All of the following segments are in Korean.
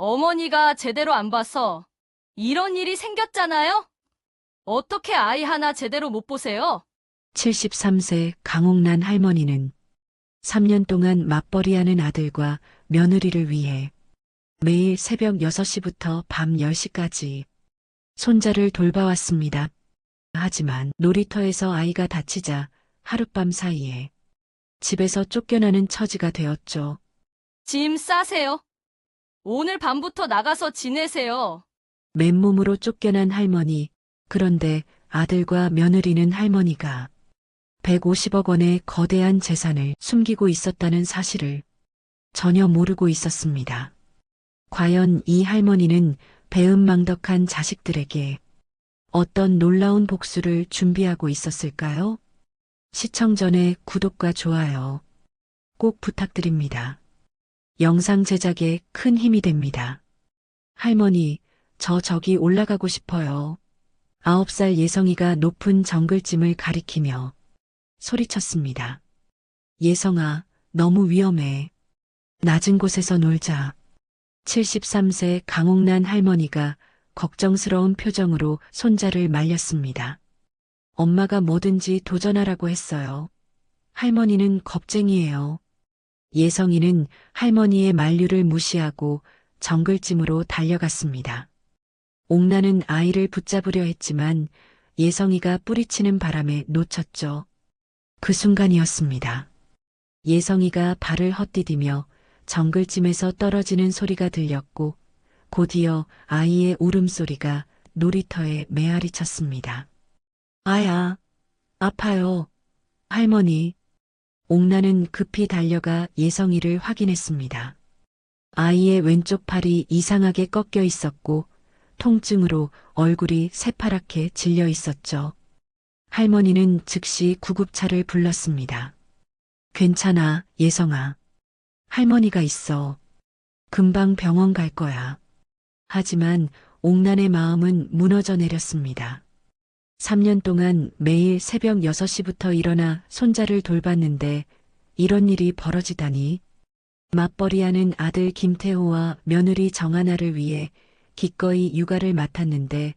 어머니가 제대로 안 봐서 이런 일이 생겼잖아요? 어떻게 아이 하나 제대로 못 보세요? 73세 강옥란 할머니는 3년 동안 맞벌이하는 아들과 며느리를 위해 매일 새벽 6시부터 밤 10시까지 손자를 돌봐왔습니다. 하지만 놀이터에서 아이가 다치자 하룻밤 사이에 집에서 쫓겨나는 처지가 되었죠. 짐 싸세요. 오늘 밤부터 나가서 지내세요. 맨몸으로 쫓겨난 할머니. 그런데 아들과 며느리는 할머니가 150억 원의 거대한 재산을 숨기고 있었다는 사실을 전혀 모르고 있었습니다. 과연 이 할머니는 배은망덕한 자식들에게 어떤 놀라운 복수를 준비하고 있었을까요? 시청 전에 구독과 좋아요 꼭 부탁드립니다. 영상 제작에 큰 힘이 됩니다. 할머니, 저기 올라가고 싶어요. 9살 예성이가 높은 정글짐을 가리키며 소리쳤습니다. 예성아, 너무 위험해. 낮은 곳에서 놀자. 73세 강옥란 할머니가 걱정스러운 표정으로 손자를 말렸습니다. 엄마가 뭐든지 도전하라고 했어요. 할머니는 겁쟁이에요. 예성이는 할머니의 만류를 무시하고 정글짐으로 달려갔습니다. 옥란은 아이를 붙잡으려 했지만 예성이가 뿌리치는 바람에 놓쳤죠. 그 순간이었습니다. 예성이가 발을 헛디디며 정글짐에서 떨어지는 소리가 들렸고 곧이어 아이의 울음소리가 놀이터에 메아리 쳤습니다. 아야, 아파요. 할머니. 옥란은 급히 달려가 예성이를 확인했습니다. 아이의 왼쪽 팔이 이상하게 꺾여 있었고 통증으로 얼굴이 새파랗게 질려 있었죠. 할머니는 즉시 구급차를 불렀습니다. 괜찮아, 예성아. 할머니가 있어. 금방 병원 갈 거야. 하지만 옥란의 마음은 무너져 내렸습니다. 3년 동안 매일 새벽 6시부터 일어나 손자를 돌봤는데 이런 일이 벌어지다니. 맞벌이하는 아들 김태호와 며느리 정하나를 위해 기꺼이 육아를 맡았는데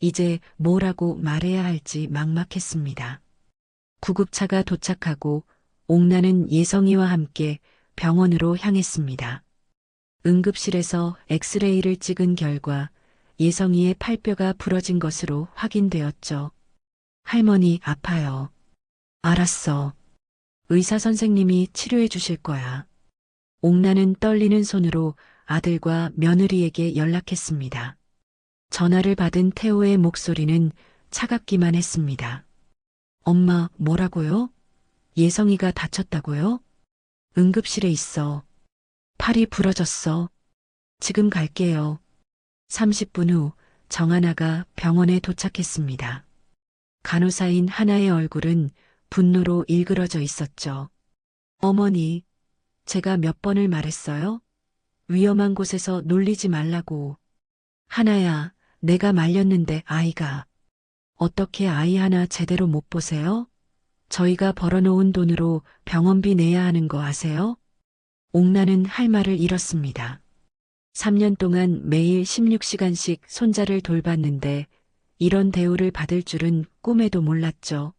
이제 뭐라고 말해야 할지 막막했습니다. 구급차가 도착하고 옥란은 예성이와 함께 병원으로 향했습니다. 응급실에서 엑스레이를 찍은 결과 예성이의 팔뼈가 부러진 것으로 확인되었죠. 할머니 아파요. 알았어. 의사 선생님이 치료해 주실 거야. 옥란은 떨리는 손으로 아들과 며느리에게 연락했습니다. 전화를 받은 태호의 목소리는 차갑기만 했습니다. 엄마, 뭐라고요? 예성이가 다쳤다고요? 응급실에 있어. 팔이 부러졌어. 지금 갈게요. 30분 후 정하나가 병원에 도착했습니다. 간호사인 하나의 얼굴은 분노로 일그러져 있었죠. 어머니, 제가 몇 번을 말했어요? 위험한 곳에서 놀리지 말라고. 하나야, 내가 말렸는데 아이가. 어떻게 아이 하나 제대로 못 보세요? 저희가 벌어놓은 돈으로 병원비 내야 하는 거 아세요? 옥란은 할 말을 잃었습니다. 3년 동안 매일 16시간씩 손자를 돌봤는데 이런 대우를 받을 줄은 꿈에도 몰랐죠.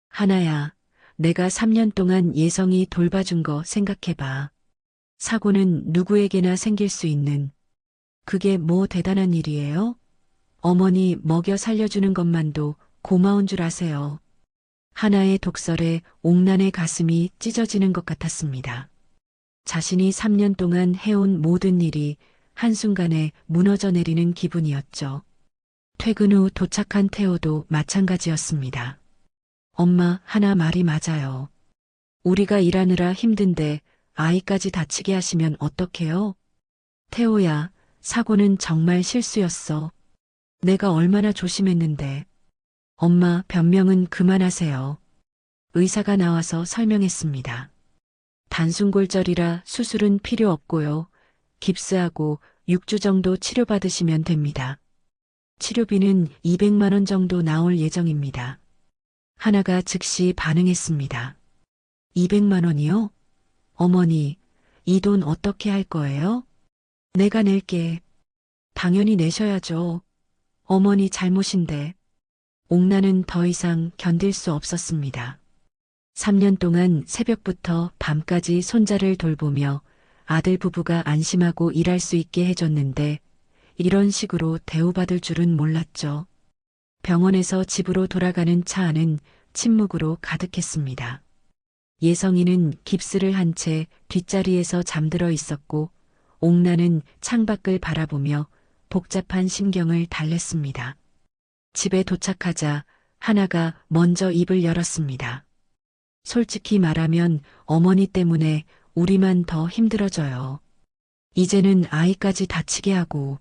하나야, 내가 3년 동안 예성이 돌봐준 거 생각해봐. 사고는 누구에게나 생길 수 있는. 그게 뭐 대단한 일이에요? 어머니 먹여 살려주는 것만도 고마운 줄 아세요. 하나의 독설에 옥란의 가슴이 찢어지는 것 같았습니다. 자신이 3년 동안 해온 모든 일이 한순간에 무너져 내리는 기분이었죠. 퇴근 후 도착한 태호도 마찬가지였습니다. 엄마, 하나 말이 맞아요. 우리가 일하느라 힘든데 아이까지 다치게 하시면 어떡해요? 태호야, 사고는 정말 실수였어. 내가 얼마나 조심했는데. 엄마, 변명은 그만하세요. 의사가 나와서 설명했습니다. 단순골절이라 수술은 필요 없고요. 깁스하고 6주 정도 치료받으시면 됩니다. 치료비는 200만 원 정도 나올 예정입니다. 하나가 즉시 반응했습니다. 200만 원이요? 어머니, 이 돈 어떻게 할 거예요? 내가 낼게. 당연히 내셔야죠. 어머니 잘못인데. 옥나는 더 이상 견딜 수 없었습니다. 3년 동안 새벽부터 밤까지 손자를 돌보며 아들 부부가 안심하고 일할 수 있게 해줬는데 이런 식으로 대우받을 줄은 몰랐죠. 병원에서 집으로 돌아가는 차 안은 침묵으로 가득했습니다. 예성이는 깁스를 한 채 뒷자리에서 잠들어 있었고 옥나는 창밖을 바라보며 복잡한 심경을 달랬습니다. 집에 도착하자 하나가 먼저 입을 열었습니다. 솔직히 말하면 어머니 때문에 우리만 더 힘들어져요. 이제는 아이까지 다치게 하고.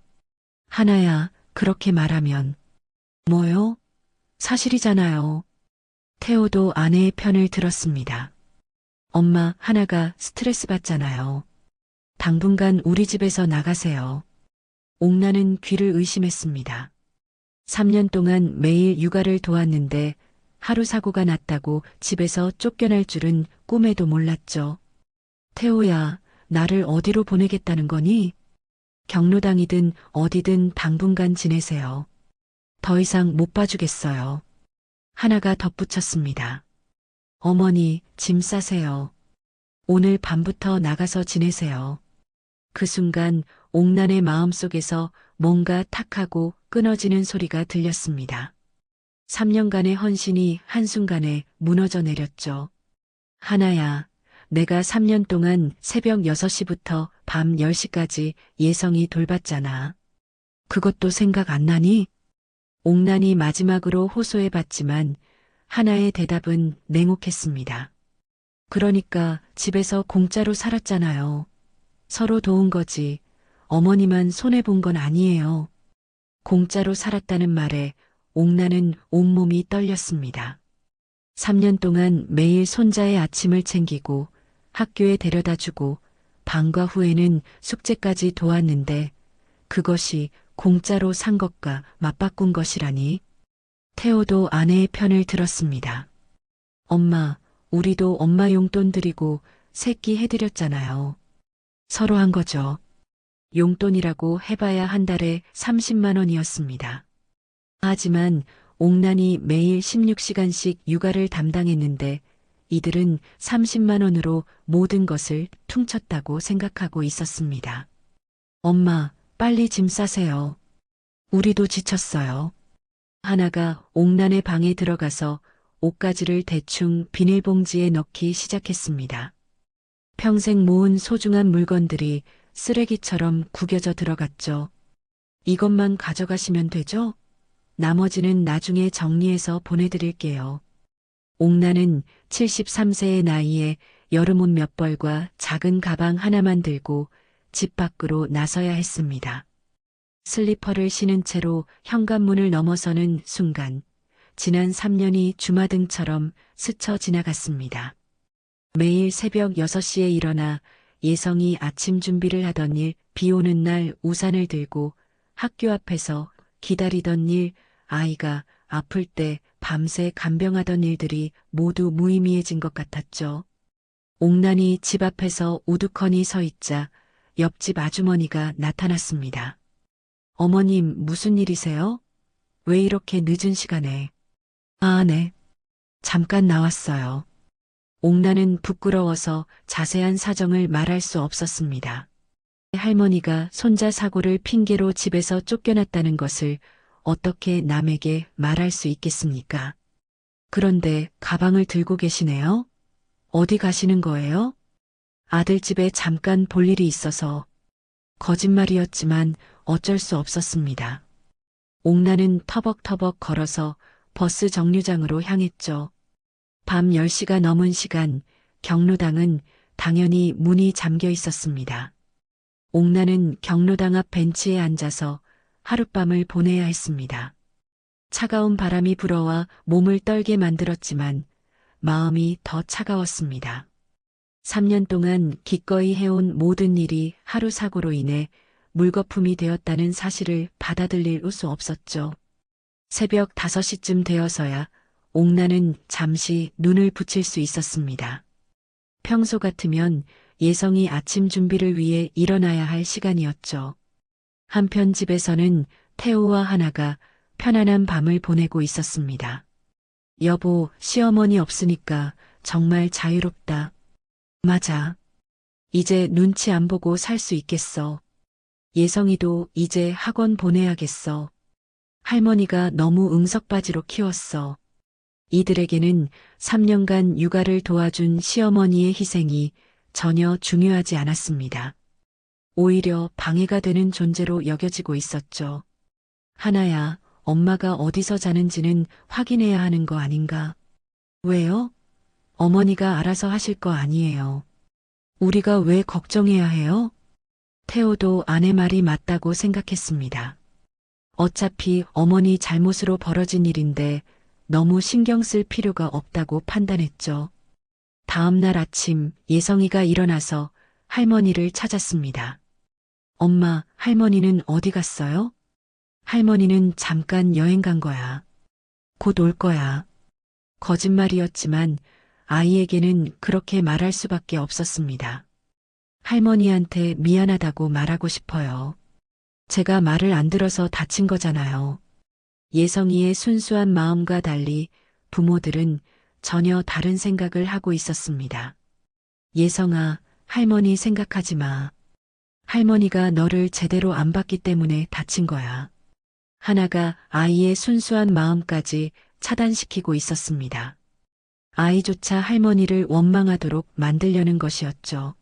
하나야, 그렇게 말하면. 뭐요? 사실이잖아요. 태호도 아내의 편을 들었습니다. 엄마, 하나가 스트레스 받잖아요. 당분간 우리 집에서 나가세요. 옥나는 귀를 의심했습니다. 3년 동안 매일 육아를 도왔는데 하루 사고가 났다고 집에서 쫓겨날 줄은 꿈에도 몰랐죠. 태호야, 나를 어디로 보내겠다는 거니? 경로당이든 어디든 당분간 지내세요. 더 이상 못 봐주겠어요. 하나가 덧붙였습니다. 어머니, 짐 싸세요. 오늘 밤부터 나가서 지내세요. 그 순간 옥난의 마음속에서 뭔가 탁하고 끊어지는 소리가 들렸습니다. 3년간의 헌신이 한순간에 무너져 내렸죠. 하나야, 내가 3년 동안 새벽 6시부터 밤 10시까지 예성이 돌봤잖아. 그것도 생각 안 나니? 옥난이 마지막으로 호소해봤지만 하나의 대답은 냉혹했습니다. 그러니까 집에서 공짜로 살았잖아요. 서로 도운 거지. 어머니만 손해본 건 아니에요. 공짜로 살았다는 말에 옥나는 온몸이 떨렸습니다. 3년 동안 매일 손자의 아침을 챙기고 학교에 데려다 주고 방과 후에는 숙제까지 도왔는데 그것이 공짜로 산 것과 맞바꾼 것이라니. 태호도 아내의 편을 들었습니다. 엄마, 우리도 엄마 용돈 드리고 새끼 해드렸잖아요. 서로 한 거죠. 용돈이라고 해봐야 한 달에 30만 원이었습니다. 하지만 옥난이 매일 16시간씩 육아를 담당했는데 이들은 30만 원으로 모든 것을 퉁쳤다고 생각하고 있었습니다. 엄마, 빨리 짐 싸세요. 우리도 지쳤어요. 하나가 옥난의 방에 들어가서 옷가지를 대충 비닐봉지에 넣기 시작했습니다. 평생 모은 소중한 물건들이 쓰레기처럼 구겨져 들어갔죠. 이것만 가져가시면 되죠? 나머지는 나중에 정리해서 보내드릴게요. 옥나는 73세의 나이에 여름옷 몇 벌과 작은 가방 하나만 들고 집 밖으로 나서야 했습니다. 슬리퍼를 신은 채로 현관문을 넘어서는 순간 지난 3년이 주마등처럼 스쳐 지나갔습니다. 매일 새벽 6시에 일어나 예성이 아침 준비를 하던 일, 비 오는 날 우산을 들고 학교 앞에서 기다리던 일, 아이가 아플 때 밤새 간병하던 일들이 모두 무의미해진 것 같았죠. 옥난이 집 앞에서 우두커니 서 있자 옆집 아주머니가 나타났습니다. 어머님, 무슨 일이세요? 왜 이렇게 늦은 시간에? 아, 네. 잠깐 나왔어요. 옥난은 부끄러워서 자세한 사정을 말할 수 없었습니다. 할머니가 손자 사고를 핑계로 집에서 쫓겨났다는 것을 어떻게 남에게 말할 수 있겠습니까? 그런데 가방을 들고 계시네요? 어디 가시는 거예요? 아들 집에 잠깐 볼 일이 있어서. 거짓말이었지만 어쩔 수 없었습니다. 옥난은 터벅터벅 걸어서 버스 정류장으로 향했죠. 밤 10시가 넘은 시간 경로당은 당연히 문이 잠겨 있었습니다. 옥난은 경로당 앞 벤치에 앉아서 하룻밤을 보내야 했습니다. 차가운 바람이 불어와 몸을 떨게 만들었지만 마음이 더 차가웠습니다. 3년 동안 기꺼이 해온 모든 일이 하루 사고로 인해 물거품이 되었다는 사실을 받아들일 수 없었죠. 새벽 5시쯤 되어서야 옥난은 잠시 눈을 붙일 수 있었습니다. 평소 같으면 예성이 아침 준비를 위해 일어나야 할 시간이었죠. 한편 집에서는 태호와 하나가 편안한 밤을 보내고 있었습니다. 여보, 시어머니 없으니까 정말 자유롭다. 맞아. 이제 눈치 안 보고 살 수 있겠어. 예성이도 이제 학원 보내야겠어. 할머니가 너무 응석바지로 키웠어. 이들에게는 3년간 육아를 도와준 시어머니의 희생이 전혀 중요하지 않았습니다. 오히려 방해가 되는 존재로 여겨지고 있었죠. 하나야, 엄마가 어디서 자는지는 확인해야 하는 거 아닌가? 왜요? 어머니가 알아서 하실 거 아니에요. 우리가 왜 걱정해야 해요? 태호도 아내 말이 맞다고 생각했습니다. 어차피 어머니 잘못으로 벌어진 일인데 너무 신경 쓸 필요가 없다고 판단했죠. 다음 날 아침 예성이가 일어나서 할머니를 찾았습니다. 엄마, 할머니는 어디 갔어요? 할머니는 잠깐 여행 간 거야. 곧 올 거야. 거짓말이었지만 아이에게는 그렇게 말할 수밖에 없었습니다. 할머니한테 미안하다고 말하고 싶어요. 제가 말을 안 들어서 다친 거잖아요. 예성이의 순수한 마음과 달리 부모들은 전혀 다른 생각을 하고 있었습니다. 예성아, 할머니 생각하지 마. 할머니가 너를 제대로 안 봤기 때문에 다친 거야. 하나가 아이의 순수한 마음까지 차단시키고 있었습니다. 아이조차 할머니를 원망하도록 만들려는 것이었죠.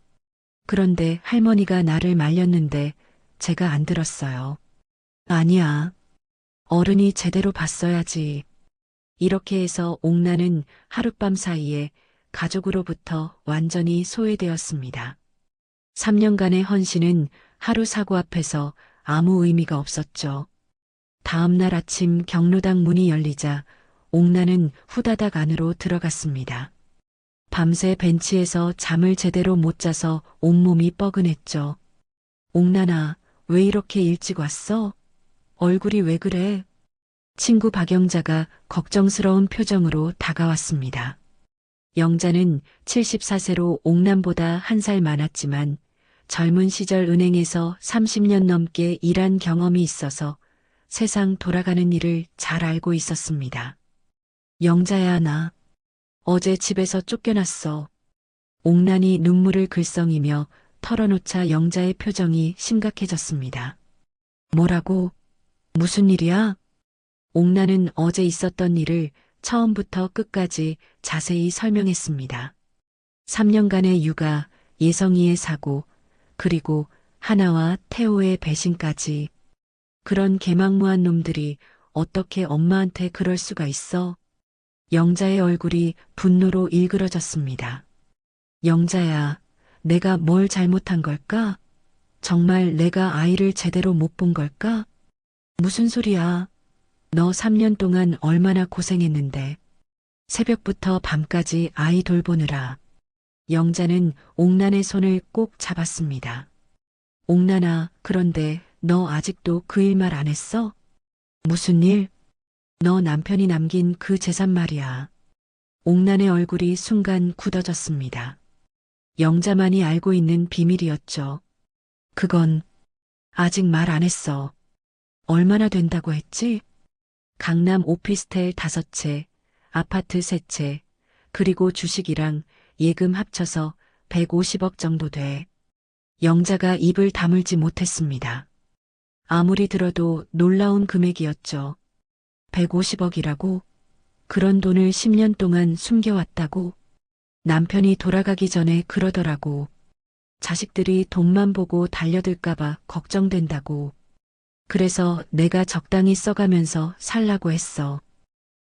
그런데 할머니가 나를 말렸는데 제가 안 들었어요. 아니야. 어른이 제대로 봤어야지. 이렇게 해서 옥나는 하룻밤 사이에 가족으로부터 완전히 소외되었습니다. 3년간의 헌신은 하루 사고 앞에서 아무 의미가 없었죠. 다음 날 아침 경로당 문이 열리자 옥나는 후다닥 안으로 들어갔습니다. 밤새 벤치에서 잠을 제대로 못 자서 온몸이 뻐근했죠. 옥나나, 왜 이렇게 일찍 왔어? 얼굴이 왜 그래? 친구 박영자가 걱정스러운 표정으로 다가왔습니다. 영자는 74세로 옥남보다 한 살 많았지만 젊은 시절 은행에서 30년 넘게 일한 경험이 있어서 세상 돌아가는 일을 잘 알고 있었습니다. 영자야, 나 어제 집에서 쫓겨났어. 옥난이 눈물을 글썽이며 털어놓자 영자의 표정이 심각해졌습니다. 뭐라고? 무슨 일이야? 옥난은 어제 있었던 일을 처음부터 끝까지 자세히 설명했습니다. 3년간의 육아, 예성이의 사고, 그리고 하나와 태호의 배신까지. 그런 개망무한 놈들이 어떻게 엄마한테 그럴 수가 있어? 영자의 얼굴이 분노로 일그러졌습니다. 영자야, 내가 뭘 잘못한 걸까? 정말 내가 아이를 제대로 못 본 걸까? 무슨 소리야? 너 3년 동안 얼마나 고생했는데. 새벽부터 밤까지 아이 돌보느라. 영자는 옥난의 손을 꼭 잡았습니다. 옥난아, 그런데 너 아직도 그 일 말 안 했어? 무슨 일? 너 남편이 남긴 그 재산 말이야. 옥난의 얼굴이 순간 굳어졌습니다. 영자만이 알고 있는 비밀이었죠. 그건 아직 말 안 했어. 얼마나 된다고 했지? 강남 오피스텔 5채, 아파트 3채, 그리고 주식이랑 예금 합쳐서 150억 정도 돼. 영자가 입을 다물지 못했습니다. 아무리 들어도 놀라운 금액이었죠. 150억이라고? 그런 돈을 10년 동안 숨겨왔다고? 남편이 돌아가기 전에 그러더라고. 자식들이 돈만 보고 달려들까봐 걱정된다고. 그래서 내가 적당히 써가면서 살라고 했어.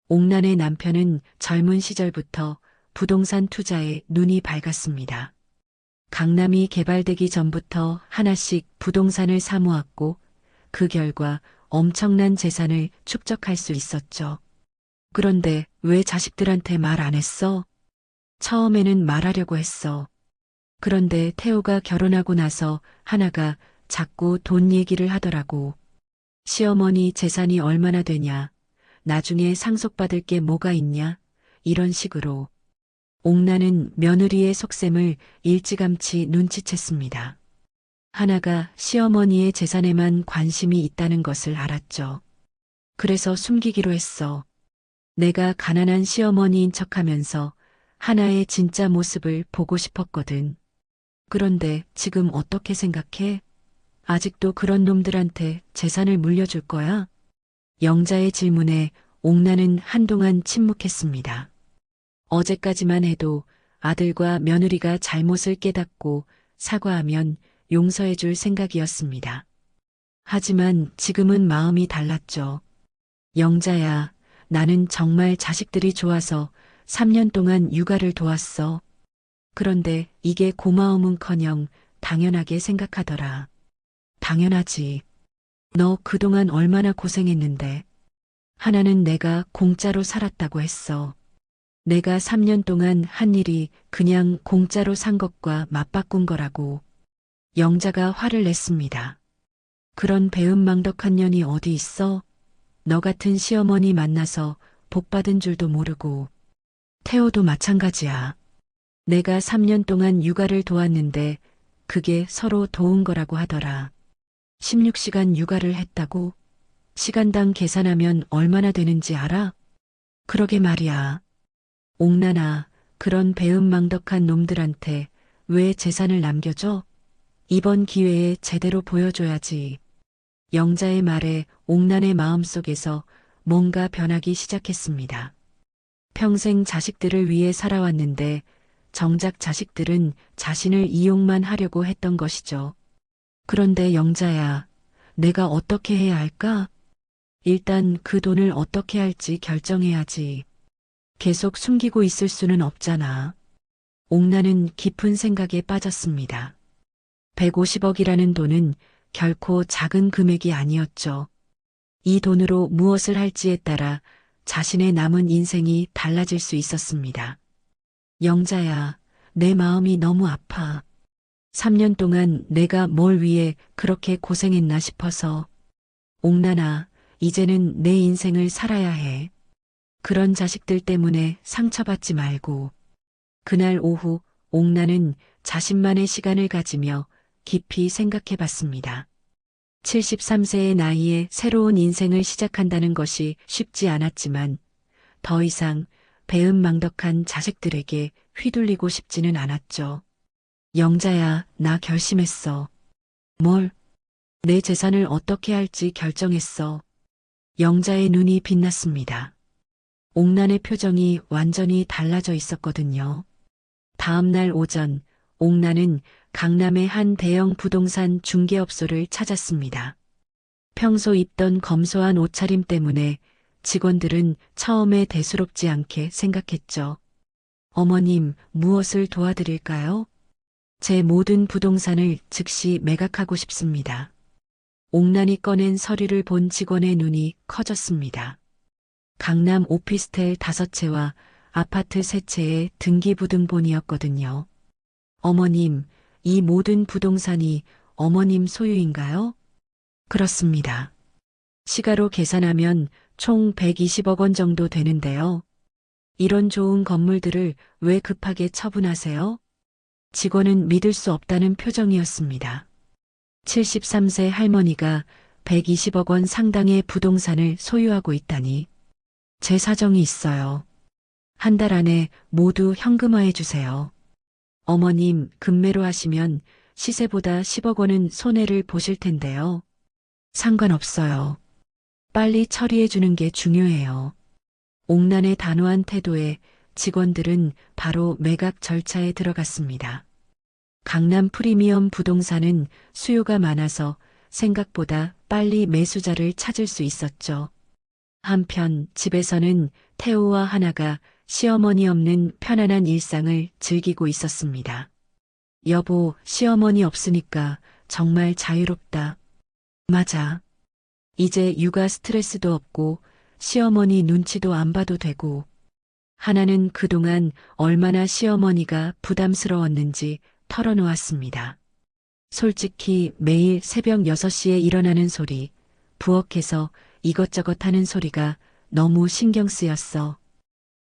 옥난의 남편은 젊은 시절부터 부동산 투자에 눈이 밝았습니다. 강남이 개발되기 전부터 하나씩 부동산을 사모았고 그 결과 엄청난 재산을 축적할 수 있었죠. 그런데 왜 자식들한테 말 안 했어? 처음에는 말하려고 했어. 그런데 태호가 결혼하고 나서 하나가 자꾸 돈 얘기를 하더라고. 시어머니 재산이 얼마나 되냐? 나중에 상속받을 게 뭐가 있냐? 이런 식으로. 옥나는 며느리의 속셈을 일찌감치 눈치챘습니다. 하나가 시어머니의 재산에만 관심이 있다는 것을 알았죠. 그래서 숨기기로 했어. 내가 가난한 시어머니인 척하면서 하나의 진짜 모습을 보고 싶었거든. 그런데 지금 어떻게 생각해? 아직도 그런 놈들한테 재산을 물려줄 거야? 영자의 질문에 옥나는 한동안 침묵했습니다. 어제까지만 해도 아들과 며느리가 잘못을 깨닫고 사과하면 용서해 줄 생각이었습니다. 하지만 지금은 마음이 달랐죠. 영자야, 나는 정말 자식들이 좋아서 3년 동안 육아를 도왔어. 그런데 이게 고마움은커녕 당연하게 생각하더라. 당연하지. 너 그동안 얼마나 고생했는데. 하나는 내가 공짜로 살았다고 했어. 내가 3년 동안 한 일이 그냥 공짜로 산 것과 맞바꾼 거라고. 영자가 화를 냈습니다. 그런 배은망덕한 년이 어디 있어? 너 같은 시어머니 만나서 복 받은 줄도 모르고. 태호도 마찬가지야. 내가 3년 동안 육아를 도왔는데 그게 서로 도운 거라고 하더라. 16시간 육아를 했다고? 시간당 계산하면 얼마나 되는지 알아? 그러게 말이야. 옥나나, 그런 배은망덕한 놈들한테 왜 재산을 남겨줘? 이번 기회에 제대로 보여줘야지. 영자의 말에 옥난의 마음속에서 뭔가 변하기 시작했습니다. 평생 자식들을 위해 살아왔는데 정작 자식들은 자신을 이용만 하려고 했던 것이죠. 그런데 영자야, 내가 어떻게 해야 할까? 일단 그 돈을 어떻게 할지 결정해야지. 계속 숨기고 있을 수는 없잖아. 옥나는 깊은 생각에 빠졌습니다. 150억이라는 돈은 결코 작은 금액이 아니었죠. 이 돈으로 무엇을 할지에 따라 자신의 남은 인생이 달라질 수 있었습니다. 영자야, 내 마음이 너무 아파. 3년 동안 내가 뭘 위해 그렇게 고생했나 싶어서. 옥나나, 이제는 내 인생을 살아야 해. 그런 자식들 때문에 상처받지 말고. 그날 오후 옥나는 자신만의 시간을 가지며 깊이 생각해 봤습니다. 73세의 나이에 새로운 인생을 시작한다는 것이 쉽지 않았지만 더 이상 배은망덕한 자식들에게 휘둘리고 싶지는 않았죠. 영자야, 나 결심했어. 뭘? 내 재산을 어떻게 할지 결정했어. 영자의 눈이 빛났습니다. 옥난의 표정이 완전히 달라져 있었거든요. 다음 날 오전, 옥난은 강남의 한 대형 부동산 중개업소를 찾았습니다. 평소 입던 검소한 옷차림 때문에 직원들은 처음에 대수롭지 않게 생각했죠. 어머님, 무엇을 도와드릴까요? 제 모든 부동산을 즉시 매각하고 싶습니다. 옥난이 꺼낸 서류를 본 직원의 눈이 커졌습니다. 강남 오피스텔 5채와 아파트 3채의 등기부등본이었거든요. 어머님, 이 모든 부동산이 어머님 소유인가요? 그렇습니다. 시가로 계산하면 총 120억 원 정도 되는데요. 이런 좋은 건물들을 왜 급하게 처분하세요? 직원은 믿을 수 없다는 표정이었습니다. 73세 할머니가 120억 원 상당의 부동산을 소유하고 있다니. 제 사정이 있어요. 한 달 안에 모두 현금화해 주세요. 어머님, 금매로 하시면 시세보다 10억 원은 손해를 보실 텐데요. 상관없어요. 빨리 처리해 주는 게 중요해요. 옥난의 단호한 태도에 직원들은 바로 매각 절차에 들어갔습니다. 강남 프리미엄 부동산은 수요가 많아서 생각보다 빨리 매수자를 찾을 수 있었죠. 한편 집에서는 태호와 하나가 시어머니 없는 편안한 일상을 즐기고 있었습니다. 여보, 시어머니 없으니까 정말 자유롭다. 맞아. 이제 육아 스트레스도 없고 시어머니 눈치도 안 봐도 되고. 하나는 그동안 얼마나 시어머니가 부담스러웠는지 털어놓았습니다. 솔직히 매일 새벽 6시에 일어나는 소리, 부엌에서 이것저것 하는 소리가 너무 신경 쓰였어.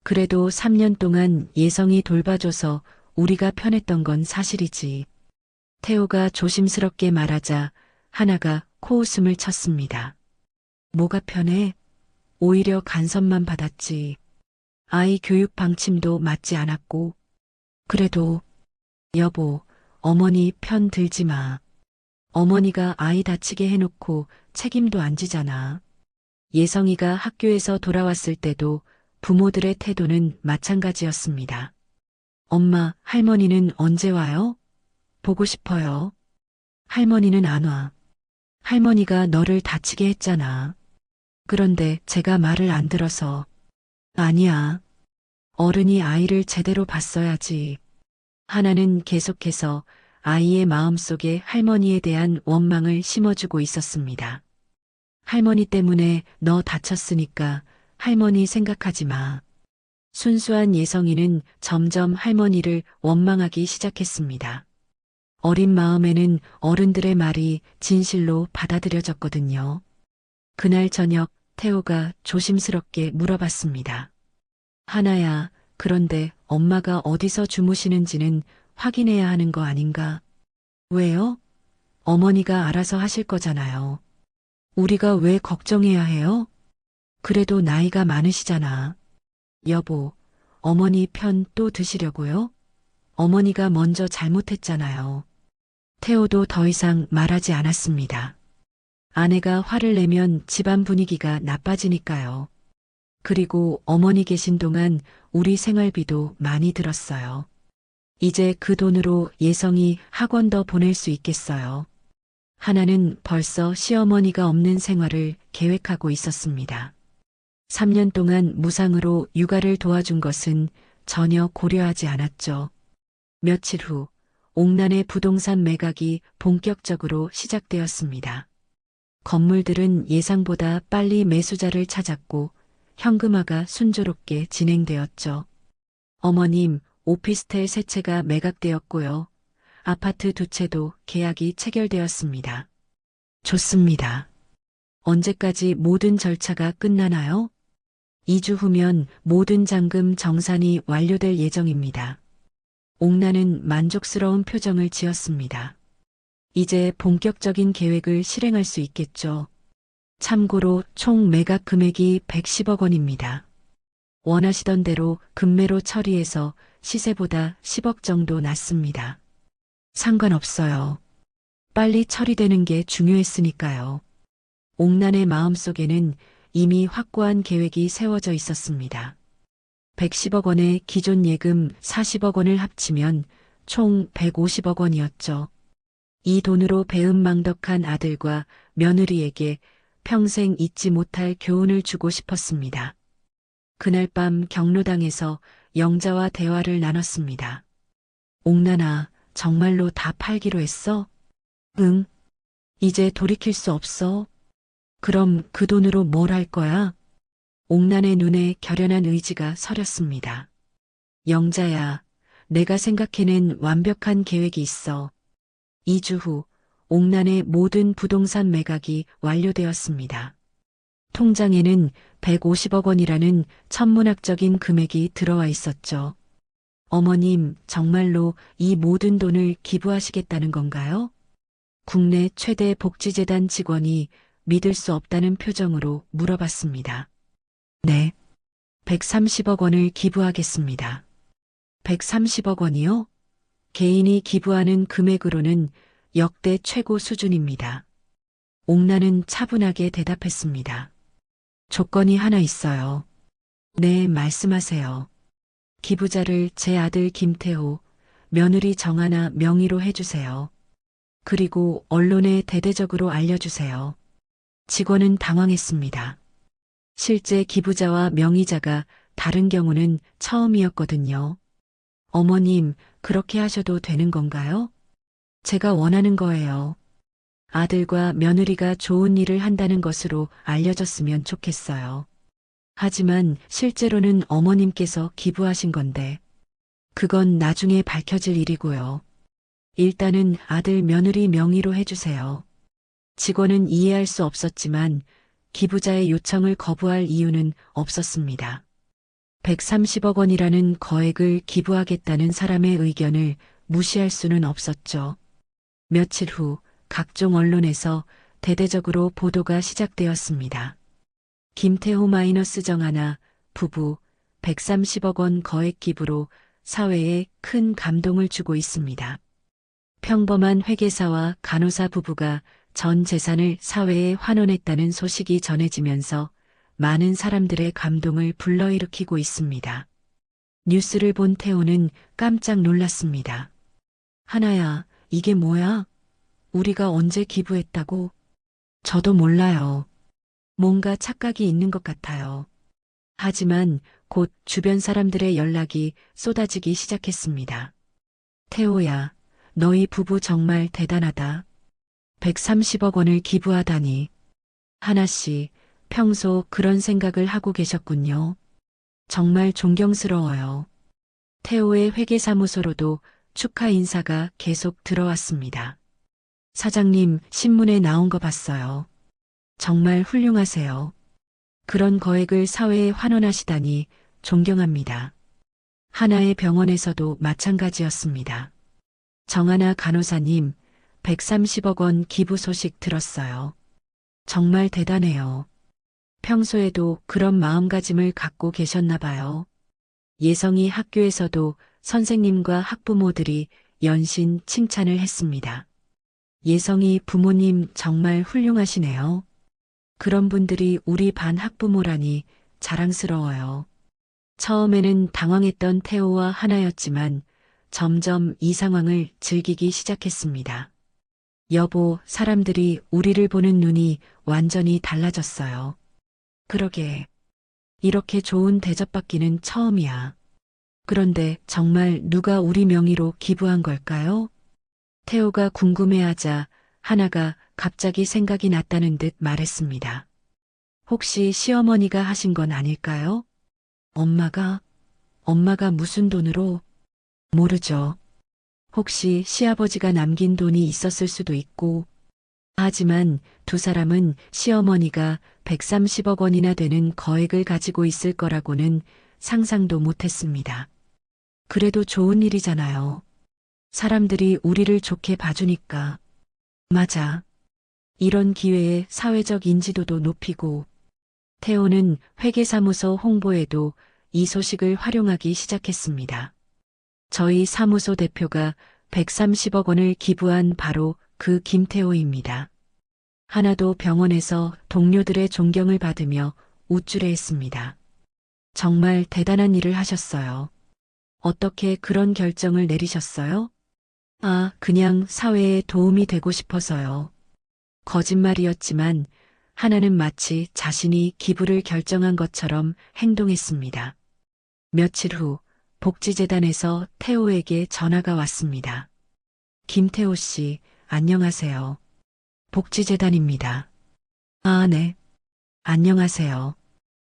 그래도 3년 동안 예성이 돌봐줘서 우리가 편했던 건 사실이지. 태호가 조심스럽게 말하자 하나가 코웃음을 쳤습니다. 뭐가 편해? 오히려 간섭만 받았지. 아이 교육 방침도 맞지 않았고. 그래도 여보, 어머니 편 들지 마. 어머니가 아이 다치게 해놓고 책임도 안 지잖아. 예성이가 학교에서 돌아왔을 때도 부모들의 태도는 마찬가지였습니다. 엄마, 할머니는 언제 와요? 보고 싶어요. 할머니는 안 와. 할머니가 너를 다치게 했잖아. 그런데 제가 말을 안 들어서. 아니야. 어른이 아이를 제대로 봤어야지. 하나는 계속해서 아이의 마음속에 할머니에 대한 원망을 심어주고 있었습니다. 할머니 때문에 너 다쳤으니까 할머니 생각하지 마. 순수한 예성이는 점점 할머니를 원망하기 시작했습니다. 어린 마음에는 어른들의 말이 진실로 받아들여졌거든요. 그날 저녁 태호가 조심스럽게 물어봤습니다. 하나야, 그런데 엄마가 어디서 주무시는지는 확인해야 하는 거 아닌가? 왜요? 어머니가 알아서 하실 거잖아요. 우리가 왜 걱정해야 해요? 그래도 나이가 많으시잖아. 여보, 어머니 편 또 드시려고요? 어머니가 먼저 잘못했잖아요. 태호도 더 이상 말하지 않았습니다. 아내가 화를 내면 집안 분위기가 나빠지니까요. 그리고 어머니 계신 동안 우리 생활비도 많이 들었어요. 이제 그 돈으로 예성이 학원 더 보낼 수 있겠어요. 하나는 벌써 시어머니가 없는 생활을 계획하고 있었습니다. 3년 동안 무상으로 육아를 도와준 것은 전혀 고려하지 않았죠. 며칠 후 옥란의 부동산 매각이 본격적으로 시작되었습니다. 건물들은 예상보다 빨리 매수자를 찾았고 현금화가 순조롭게 진행되었죠. 어머님, 오피스텔 세 채가 매각되었고요. 아파트 두 채도 계약이 체결되었습니다. 좋습니다. 언제까지 모든 절차가 끝나나요? 2주 후면 모든 잔금 정산이 완료될 예정입니다. 옥란은 만족스러운 표정을 지었습니다. 이제 본격적인 계획을 실행할 수 있겠죠. 참고로 총 매각 금액이 110억 원입니다. 원하시던 대로 금매로 처리해서 시세보다 10억 정도 낮습니다. 상관없어요. 빨리 처리되는 게 중요했으니까요. 옥란의 마음속에는 이미 확고한 계획이 세워져 있었습니다. 110억 원의 기존 예금 40억 원을 합치면 총 150억 원이었죠. 이 돈으로 배은망덕한 아들과 며느리에게 평생 잊지 못할 교훈을 주고 싶었습니다. 그날 밤 경로당에서 영자와 대화를 나눴습니다. 옥란아, 정말로 다 팔기로 했어? 응. 이제 돌이킬 수 없어. 그럼 그 돈으로 뭘 할 거야? 옥란의 눈에 결연한 의지가 서렸습니다. 영자야, 내가 생각해낸 완벽한 계획이 있어. 2주 후 옥란의 모든 부동산 매각이 완료되었습니다. 통장에는 150억 원이라는 천문학적인 금액이 들어와 있었죠. 어머님, 정말로 이 모든 돈을 기부하시겠다는 건가요? 국내 최대 복지재단 직원이 믿을 수 없다는 표정으로 물어봤습니다. 네. 130억 원을 기부하겠습니다. 130억 원이요? 개인이 기부하는 금액으로는 역대 최고 수준입니다. 옥란은 차분하게 대답했습니다. 조건이 하나 있어요. 네, 말씀하세요. 기부자를 제 아들 김태호, 며느리 정하나 명의로 해주세요. 그리고 언론에 대대적으로 알려주세요. 직원은 당황했습니다. 실제 기부자와 명의자가 다른 경우는 처음이었거든요. 어머님, 그렇게 하셔도 되는 건가요? 제가 원하는 거예요. 아들과 며느리가 좋은 일을 한다는 것으로 알려졌으면 좋겠어요. 하지만 실제로는 어머님께서 기부하신 건데, 그건 나중에 밝혀질 일이고요. 일단은 아들 며느리 명의로 해주세요. 직원은 이해할 수 없었지만 기부자의 요청을 거부할 이유는 없었습니다. 130억 원이라는 거액을 기부하겠다는 사람의 의견을 무시할 수는 없었죠. 며칠 후 각종 언론에서 대대적으로 보도가 시작되었습니다. 김태호 마이너스 정하나 부부 130억 원 거액 기부로 사회에 큰 감동을 주고 있습니다. 평범한 회계사와 간호사 부부가 전 재산을 사회에 환원했다는 소식이 전해지면서 많은 사람들의 감동을 불러일으키고 있습니다. 뉴스를 본 태호는 깜짝 놀랐습니다. 하나야, 이게 뭐야? 우리가 언제 기부했다고? 저도 몰라요. 뭔가 착각이 있는 것 같아요. 하지만 곧 주변 사람들의 연락이 쏟아지기 시작했습니다. 태호야, 너희 부부 정말 대단하다. 130억 원을 기부하다니. 하나씨, 평소 그런 생각을 하고 계셨군요. 정말 존경스러워요. 태호의 회계사무소로도 축하 인사가 계속 들어왔습니다. 사장님, 신문에 나온 거 봤어요. 정말 훌륭하세요. 그런 거액을 사회에 환원하시다니 존경합니다. 하나의 병원에서도 마찬가지였습니다. 정하나 간호사님, 130억 원 기부 소식 들었어요. 정말 대단해요. 평소에도 그런 마음가짐을 갖고 계셨나 봐요. 예성이 학교에서도 선생님과 학부모들이 연신 칭찬을 했습니다. 예성이 부모님 정말 훌륭하시네요. 그런 분들이 우리 반 학부모라니 자랑스러워요. 처음에는 당황했던 태호와 하나였지만 점점 이 상황을 즐기기 시작했습니다. 여보, 사람들이 우리를 보는 눈이 완전히 달라졌어요. 그러게. 이렇게 좋은 대접받기는 처음이야. 그런데 정말 누가 우리 명의로 기부한 걸까요? 태호가 궁금해하자 하나가 갑자기 생각이 났다는 듯 말했습니다. 혹시 시어머니가 하신 건 아닐까요? 엄마가 무슨 돈으로? 모르죠. 혹시 시아버지가 남긴 돈이 있었을 수도 있고. 하지만 두 사람은 시어머니가 130억 원이나 되는 거액을 가지고 있을 거라고는 상상도 못했습니다. 그래도 좋은 일이잖아요. 사람들이 우리를 좋게 봐주니까. 맞아. 이런 기회에 사회적 인지도도 높이고. 태호는 회계사무소 홍보에도 이 소식을 활용하기 시작했습니다. 저희 사무소 대표가 130억 원을 기부한 바로 그 김태호입니다. 하나도 병원에서 동료들의 존경을 받으며 우쭐해했습니다. 정말 대단한 일을 하셨어요. 어떻게 그런 결정을 내리셨어요? 아, 그냥 사회에 도움이 되고 싶어서요. 거짓말이었지만 하나는 마치 자신이 기부를 결정한 것처럼 행동했습니다. 며칠 후 복지재단에서 태호에게 전화가 왔습니다. 김태호 씨, 안녕하세요. 복지재단입니다. 아, 네. 안녕하세요.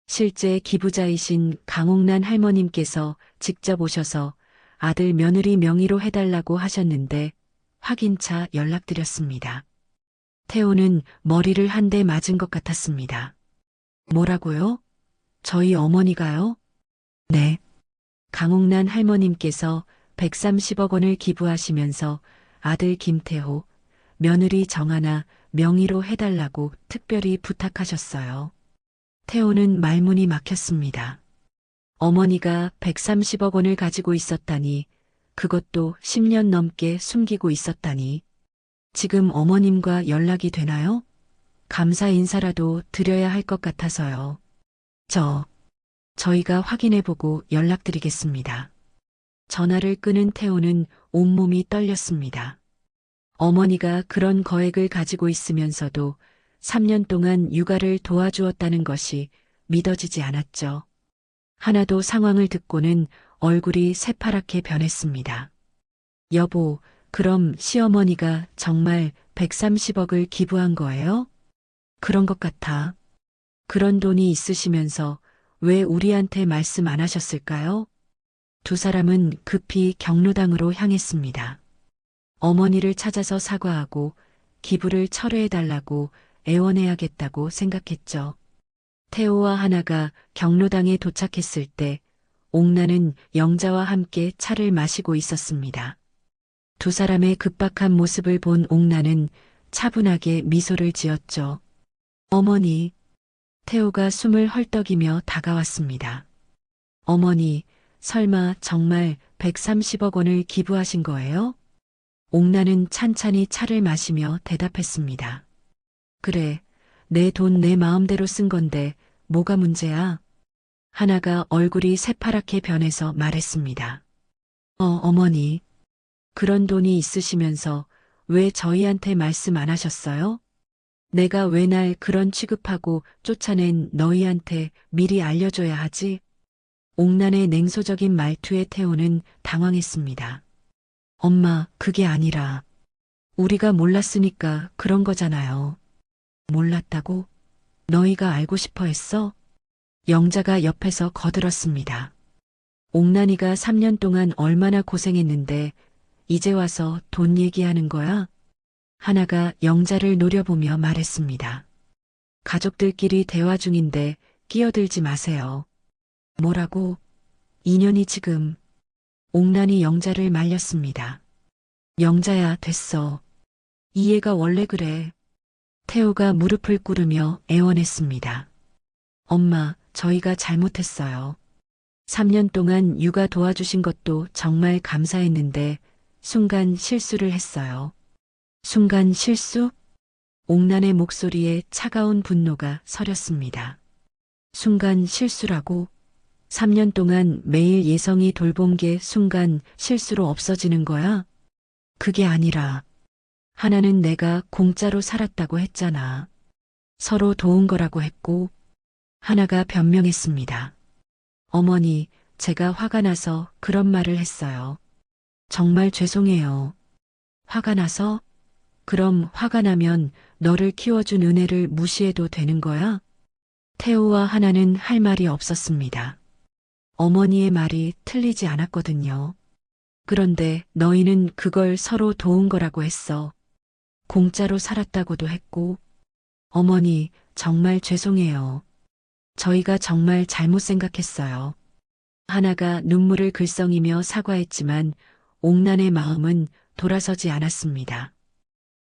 실제 기부자이신 강옥란 할머님께서 직접 오셔서 아들 며느리 명의로 해달라고 하셨는데 확인차 연락드렸습니다. 태호는 머리를 한 대 맞은 것 같았습니다. 뭐라고요? 저희 어머니가요? 네. 강옥란 할머님께서 130억 원을 기부하시면서 아들 김태호, 며느리 정하나 명의로 해달라고 특별히 부탁하셨어요. 태호는 말문이 막혔습니다. 어머니가 130억 원을 가지고 있었다니, 그것도 10년 넘게 숨기고 있었다니. 지금 어머님과 연락이 되나요? 감사 인사라도 드려야 할 것 같아서요. 저희가 확인해보고 연락드리겠습니다. 전화를 끊은 태호는 온몸이 떨렸습니다. 어머니가 그런 거액을 가지고 있으면서도 3년 동안 육아를 도와주었다는 것이 믿어지지 않았죠. 하나도 상황을 듣고는 얼굴이 새파랗게 변했습니다. 여보, 그럼 시어머니가 정말 130억을 기부한 거예요? 그런 것 같아. 그런 돈이 있으시면서 왜 우리한테 말씀 안 하셨을까요? 두 사람은 급히 경로당으로 향했습니다. 어머니를 찾아서 사과하고 기부를 철회해달라고 애원해야겠다고 생각했죠. 태호와 하나가 경로당에 도착했을 때 옥나는 영자와 함께 차를 마시고 있었습니다. 두 사람의 급박한 모습을 본 옥나는 차분하게 미소를 지었죠. 어머니, 태호가 숨을 헐떡이며 다가왔습니다. 어머니, 설마 정말 130억 원을 기부하신 거예요? 옥나는 찬찬히 차를 마시며 대답했습니다. 그래, 내 돈 내 마음대로 쓴 건데 뭐가 문제야? 하나가 얼굴이 새파랗게 변해서 말했습니다. 어머니, 그런 돈이 있으시면서 왜 저희한테 말씀 안 하셨어요? 내가 왜 날 그런 취급하고 쫓아낸 너희한테 미리 알려줘야 하지? 옥난의 냉소적인 말투에 태호는 당황했습니다. 엄마, 그게 아니라 우리가 몰랐으니까 그런 거잖아요. 몰랐다고? 너희가 알고 싶어 했어? 영자가 옆에서 거들었습니다. 옥난이가 3년 동안 얼마나 고생했는데 이제 와서 돈 얘기하는 거야? 하나가 영자를 노려보며 말했습니다. 가족들끼리 대화 중인데 끼어들지 마세요. 뭐라고? 인연이 지금. 옥난이 영자를 말렸습니다. 영자야, 됐어. 이 애가 원래 그래. 태호가 무릎을 꿇으며 애원했습니다. 엄마, 저희가 잘못했어요. 3년 동안 육아 도와주신 것도 정말 감사했는데 순간 실수를 했어요. 순간 실수? 옥난의 목소리에 차가운 분노가 서렸습니다. 순간 실수라고? 3년 동안 매일 예성이 돌본 게 순간 실수로 없어지는 거야? 그게 아니라 하나는 내가 공짜로 살았다고 했잖아. 서로 도운 거라고 했고 하나가 변명했습니다. 어머니, 제가 화가 나서 그런 말을 했어요. 정말 죄송해요. 화가 나서? 그럼 화가 나면 너를 키워준 은혜를 무시해도 되는 거야? 태호와 하나는 할 말이 없었습니다. 어머니의 말이 틀리지 않았거든요. 그런데 너희는 그걸 서로 도운 거라고 했어. 공짜로 살았다고도 했고. 어머니, 정말 죄송해요. 저희가 정말 잘못 생각했어요. 하나가 눈물을 글썽이며 사과했지만 옥난의 마음은 돌아서지 않았습니다.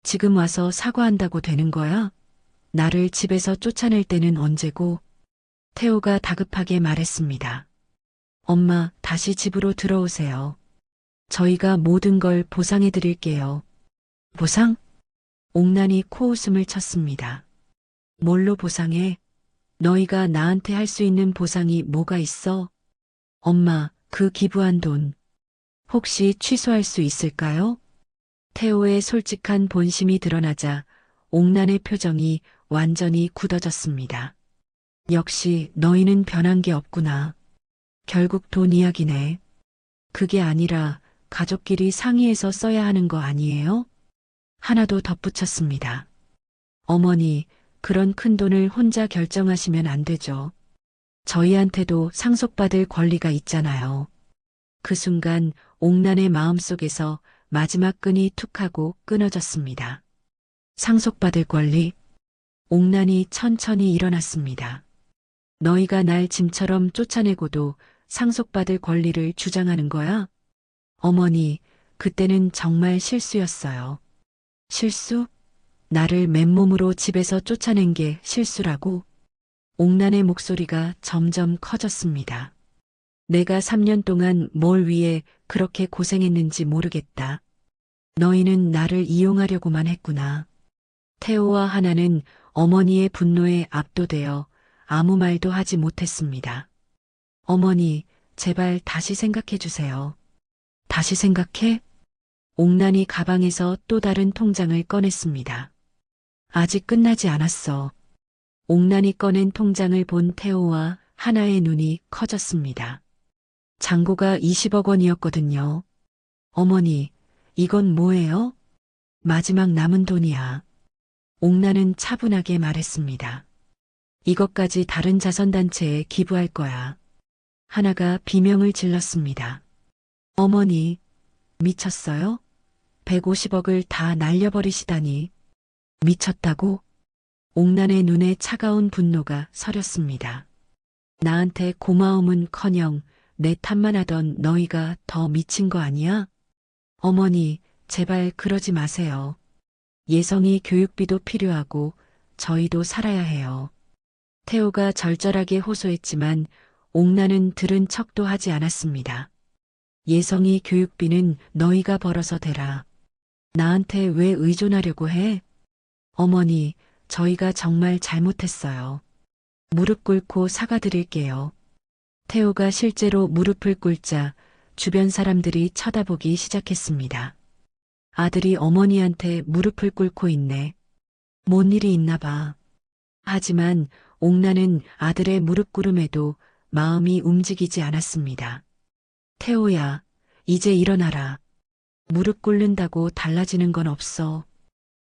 지금 와서 사과한다고 되는 거야? 나를 집에서 쫓아낼 때는 언제고? 태호가 다급하게 말했습니다. 엄마, 다시 집으로 들어오세요. 저희가 모든 걸 보상해 드릴게요. 보상? 옥난이 코웃음을 쳤습니다. 뭘로 보상해? 너희가 나한테 할 수 있는 보상이 뭐가 있어? 엄마, 그 기부한 돈 혹시 취소할 수 있을까요? 태호의 솔직한 본심이 드러나자 옥난의 표정이 완전히 굳어졌습니다. 역시 너희는 변한 게 없구나. 결국 돈 이야기네. 그게 아니라 가족끼리 상의해서 써야 하는 거 아니에요? 하나도 덧붙였습니다. 어머니, 그런 큰 돈을 혼자 결정하시면 안 되죠. 저희한테도 상속받을 권리가 있잖아요. 그 순간 옥난의 마음속에서 마지막 끈이 툭 하고 끊어졌습니다. 상속받을 권리? 옥난이 천천히 일어났습니다. 너희가 날 짐처럼 쫓아내고도 상속받을 권리를 주장하는 거야? 어머니, 그때는 정말 실수였어요. 실수? 나를 맨몸으로 집에서 쫓아낸 게 실수라고? 옥난의 목소리가 점점 커졌습니다. 내가 3년 동안 뭘 위해 그렇게 고생했는지 모르겠다. 너희는 나를 이용하려고만 했구나. 태호와 하나는 어머니의 분노에 압도되어 아무 말도 하지 못했습니다. 어머니, 제발 다시 생각해 주세요. 다시 생각해? 옥난이 가방에서 또 다른 통장을 꺼냈습니다. 아직 끝나지 않았어. 옥난이 꺼낸 통장을 본 태호와 하나의 눈이 커졌습니다. 잔고가 20억 원이었거든요. 어머니, 이건 뭐예요? 마지막 남은 돈이야. 옥난은 차분하게 말했습니다. 이것까지 다른 자선단체에 기부할 거야. 하나가 비명을 질렀습니다. 어머니, 미쳤어요? 150억을 다 날려버리시다니. 미쳤다고? 옥난의 눈에 차가운 분노가 서렸습니다. 나한테 고마움은커녕 내 탓만 하던 너희가 더 미친 거 아니야? 어머니, 제발 그러지 마세요. 예성이 교육비도 필요하고 저희도 살아야 해요. 태호가 절절하게 호소했지만 옥나는 들은 척도 하지 않았습니다. 예성이 교육비는 너희가 벌어서 대라. 나한테 왜 의존하려고 해? 어머니, 저희가 정말 잘못했어요. 무릎 꿇고 사과드릴게요. 태호가 실제로 무릎을 꿇자 주변 사람들이 쳐다보기 시작했습니다. 아들이 어머니한테 무릎을 꿇고 있네. 뭔 일이 있나 봐. 하지만 옥나는 아들의 무릎 꿇음에도 마음이 움직이지 않았습니다. 태호야, 이제 일어나라. 무릎 꿇는다고 달라지는 건 없어.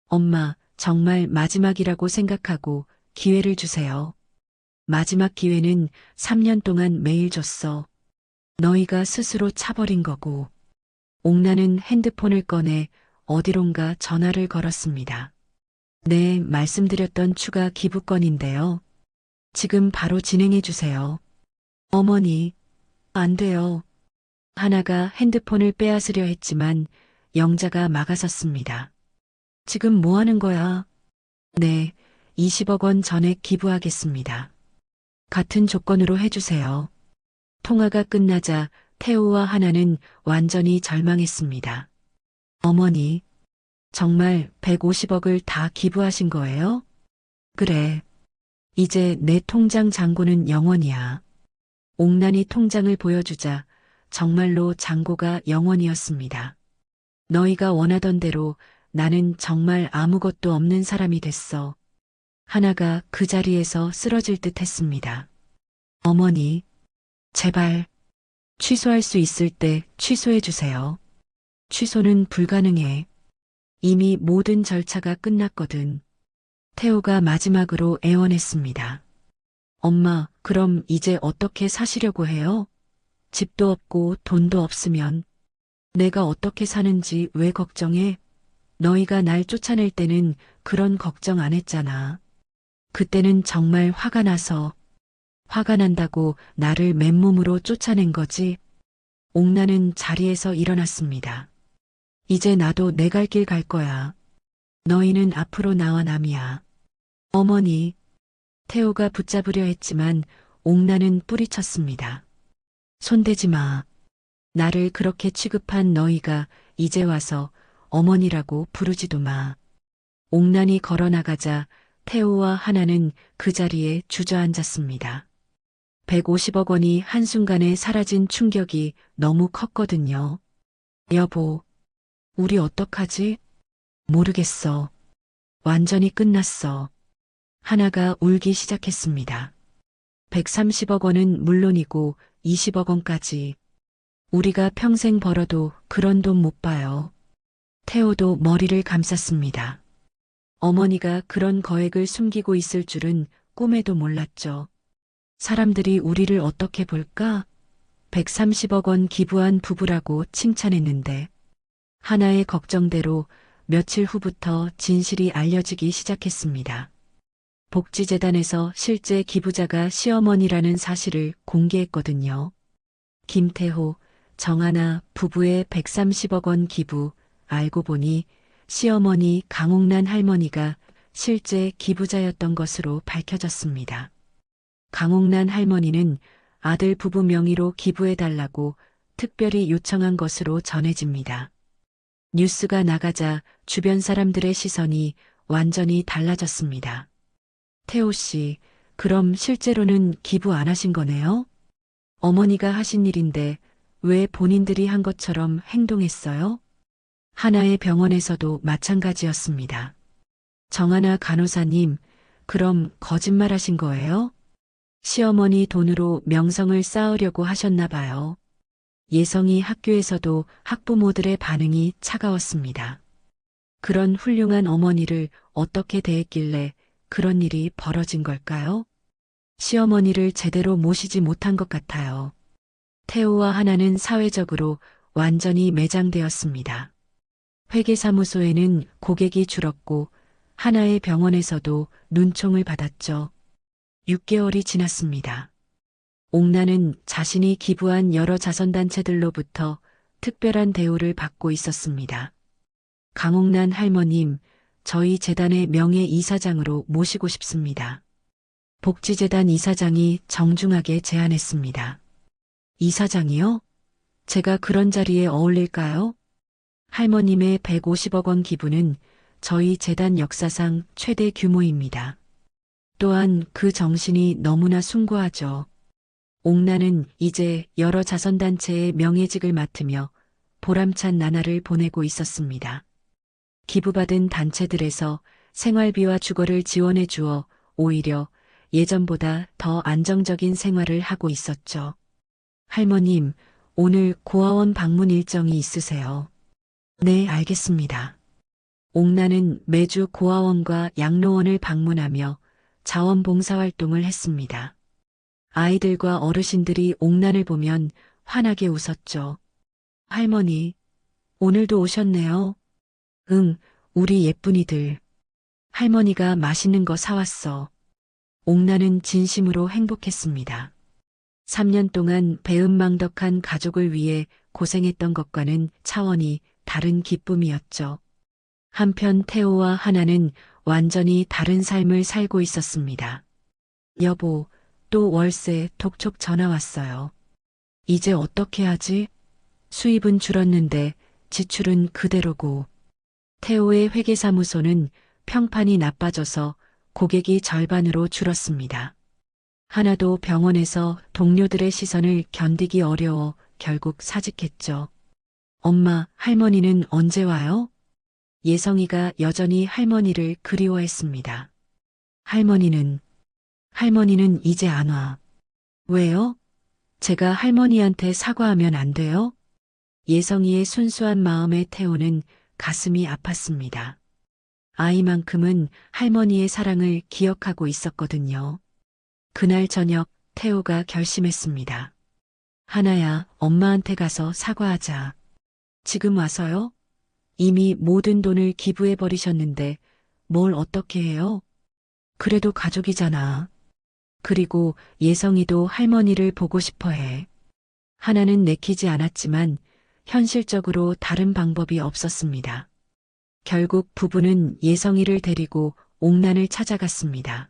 엄마, 정말 마지막이라고 생각하고 기회를 주세요. 마지막 기회는 3년 동안 매일 줬어. 너희가 스스로 차버린 거고. 옥나는 핸드폰을 꺼내 어디론가 전화를 걸었습니다. 네, 말씀드렸던 추가 기부건인데요. 지금 바로 진행해 주세요. 어머니, 안 돼요. 하나가 핸드폰을 빼앗으려 했지만 영자가 막아섰습니다. 지금 뭐 하는 거야? 네, 20억 원 전액 기부하겠습니다. 같은 조건으로 해주세요. 통화가 끝나자 태호와 하나는 완전히 절망했습니다. 어머니, 정말 150억을 다 기부하신 거예요? 그래. 이제 내 통장 잔고는 0원이야. 옥난이 통장을 보여주자 정말로 잔고가 0원이었습니다. 너희가 원하던 대로 나는 정말 아무것도 없는 사람이 됐어. 하나가 그 자리에서 쓰러질 듯 했습니다. 어머니, 제발 취소할 수 있을 때 취소해 주세요. 취소는 불가능해. 이미 모든 절차가 끝났거든. 태호가 마지막으로 애원했습니다. 엄마, 그럼 이제 어떻게 사시려고 해요? 집도 없고 돈도 없으면. 내가 어떻게 사는지 왜 걱정해? 너희가 날 쫓아낼 때는 그런 걱정 안 했잖아. 그때는 정말 화가 나서, 화가 난다고 나를 맨몸으로 쫓아낸 거지. 옥나는 자리에서 일어났습니다. 이제 나도 내 갈 길 갈 거야. 너희는 앞으로 나와 남이야. 어머니, 태호가 붙잡으려 했지만 옥나는 뿌리쳤습니다. 손대지 마. 나를 그렇게 취급한 너희가 이제 와서 어머니라고 부르지도 마. 옥난이 걸어나가자 태호와 하나는 그 자리에 주저앉았습니다. 150억 원이 한순간에 사라진 충격이 너무 컸거든요. 여보, 우리 어떡하지? 모르겠어. 완전히 끝났어. 하나가 울기 시작했습니다. 130억 원은 물론이고 20억 원까지. 우리가 평생 벌어도 그런 돈 못 봐요. 태호도 머리를 감쌌습니다. 어머니가 그런 거액을 숨기고 있을 줄은 꿈에도 몰랐죠. 사람들이 우리를 어떻게 볼까? 130억 원 기부한 부부라고 칭찬했는데 하나의 걱정대로 며칠 후부터 진실이 알려지기 시작했습니다. 복지재단에서 실제 기부자가 시어머니라는 사실을 공개했거든요. 김태호, 정하나 부부의 130억 원 기부, 알고 보니 시어머니 강옥란 할머니가 실제 기부자였던 것으로 밝혀졌습니다. 강옥란 할머니는 아들 부부 명의로 기부해달라고 특별히 요청한 것으로 전해집니다. 뉴스가 나가자 주변 사람들의 시선이 완전히 달라졌습니다. 태호 씨, 그럼 실제로는 기부 안 하신 거네요? 어머니가 하신 일인데 왜 본인들이 한 것처럼 행동했어요? 하나의 병원에서도 마찬가지였습니다. 정하나 간호사님, 그럼 거짓말 하신 거예요? 시어머니 돈으로 명성을 쌓으려고 하셨나 봐요. 예성이 학교에서도 학부모들의 반응이 차가웠습니다. 그런 훌륭한 어머니를 어떻게 대했길래 그런 일이 벌어진 걸까요? 시어머니를 제대로 모시지 못한 것 같아요. 태호와 하나는 사회적으로 완전히 매장되었습니다. 회계사무소에는 고객이 줄었고 하나의 병원에서도 눈총을 받았죠. 6개월이 지났습니다. 옥나는 자신이 기부한 여러 자선단체들로부터 특별한 대우를 받고 있었습니다. 강옥란 할머님, 저희 재단의 명예 이사장으로 모시고 싶습니다. 복지재단 이사장이 정중하게 제안했습니다. 이사장이요? 제가 그런 자리에 어울릴까요? 할머님의 150억 원 기부는 저희 재단 역사상 최대 규모입니다. 또한 그 정신이 너무나 숭고하죠. 옥나는 이제 여러 자선단체의 명예직을 맡으며 보람찬 나날을 보내고 있었습니다. 기부받은 단체들에서 생활비와 주거를 지원해 주어 오히려 예전보다 더 안정적인 생활을 하고 있었죠. 할머님, 오늘 고아원 방문 일정이 있으세요? 네, 알겠습니다. 옥나는 매주 고아원과 양로원을 방문하며 자원봉사활동을 했습니다. 아이들과 어르신들이 옥난을 보면 환하게 웃었죠. 할머니, 오늘도 오셨네요. 응, 우리 예쁜이들. 할머니가 맛있는 거 사왔어. 옥난은 진심으로 행복했습니다. 3년 동안 배은망덕한 가족을 위해 고생했던 것과는 차원이 다른 기쁨이었죠. 한편 태호와 하나는 완전히 다른 삶을 살고 있었습니다. 여보, 또 월세 톡톡 전화 왔어요. 이제 어떻게 하지? 수입은 줄었는데 지출은 그대로고. 태호의 회계사무소는 평판이 나빠져서 고객이 절반으로 줄었습니다. 하나도 병원에서 동료들의 시선을 견디기 어려워 결국 사직했죠. 엄마, 할머니는 언제 와요? 예성이가 여전히 할머니를 그리워했습니다. 할머니는 이제 안 와. 왜요? 제가 할머니한테 사과하면 안 돼요? 예성이의 순수한 마음에 태호는 가슴이 아팠습니다. 아이만큼은 할머니의 사랑을 기억하고 있었거든요. 그날 저녁 태호가 결심했습니다. 하나야, 엄마한테 가서 사과하자. 지금 와서요? 이미 모든 돈을 기부해 버리셨는데 뭘 어떻게 해요? 그래도 가족이잖아. 그리고 예성이도 할머니를 보고 싶어 해. 하나는 내키지 않았지만 현실적으로 다른 방법이 없었습니다. 결국 부부는 예성이를 데리고 옥난을 찾아갔습니다.